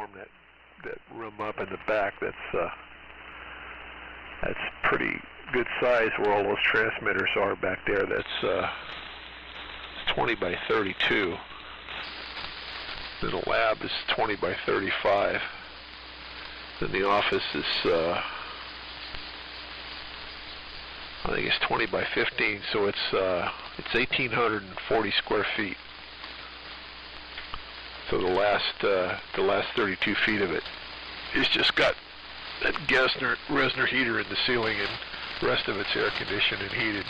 warm that room up in the back. That's pretty good size where all those transmitters are back there. That's 20 by 32. Then the lab is 20 by 35. Then the office is, I think it's 20 by 15, so it's 1,840 square feet. So the last 32 feet of it is just got that Resner heater in the ceiling, and the rest of it's air conditioned and heated.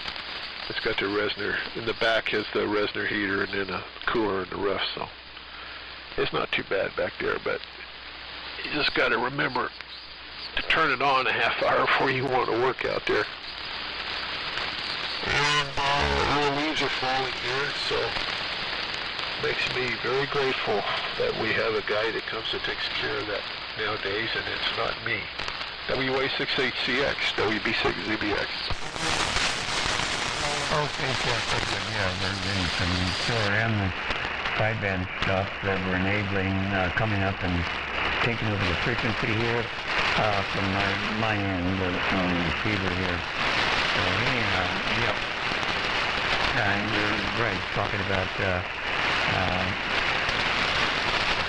It's got the Resner in the back, has the Resner heater, and then a cooler in the roof. So it's not too bad back there, but you just got to remember to turn it on a half hour before you want to work out there. And all the leaves are falling here, so makes me very grateful that we have a guy that comes and takes care of that nowadays, and it's not me. WA68CX, WB6ZBX. Oh, fantastic. Yeah, they're getting some solar and the sideband stuff that we're enabling coming up and taking over the frequency here from my end on the receiver here. So anyhow, yep. You're right, talking about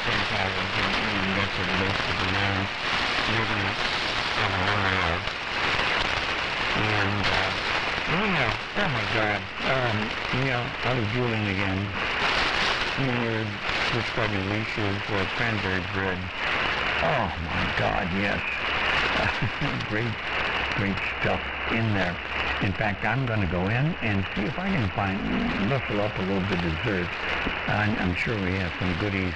some patterns and that's what basically now you're going to have a warning of. And anyhow, oh my God, I was drooling again. You're describing leashes for cranberry bread. Oh my God, yes. Great stuff in there. In fact, I'm going to go in and see if I can rustle up a little bit of dessert. I'm sure we have some goodies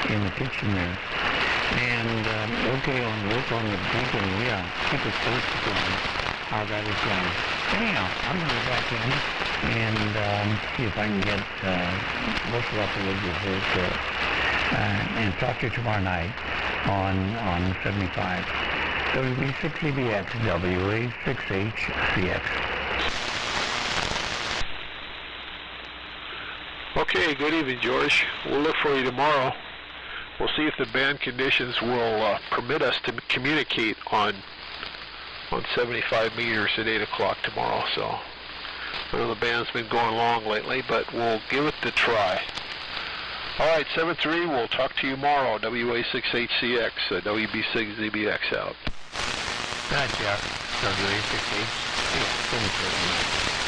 in the kitchen there. And okay, on work on the bacon, yeah, keep us posted on how that is going. Anyhow, I'm going to go back in and see if I can get rustle up a little dessert and talk to you tomorrow night on 75. WB6CBX, WA6HCX. Okay, good evening, George. We'll look for you tomorrow. We'll see if the band conditions will permit us to communicate on 75 meters at 8 o'clock tomorrow. So I know the band's been going long lately, but we'll give it the try. All right, 7-3, we'll talk to you tomorrow. WA6HCX, WB6ZBX out. Gotcha. WA6HCX.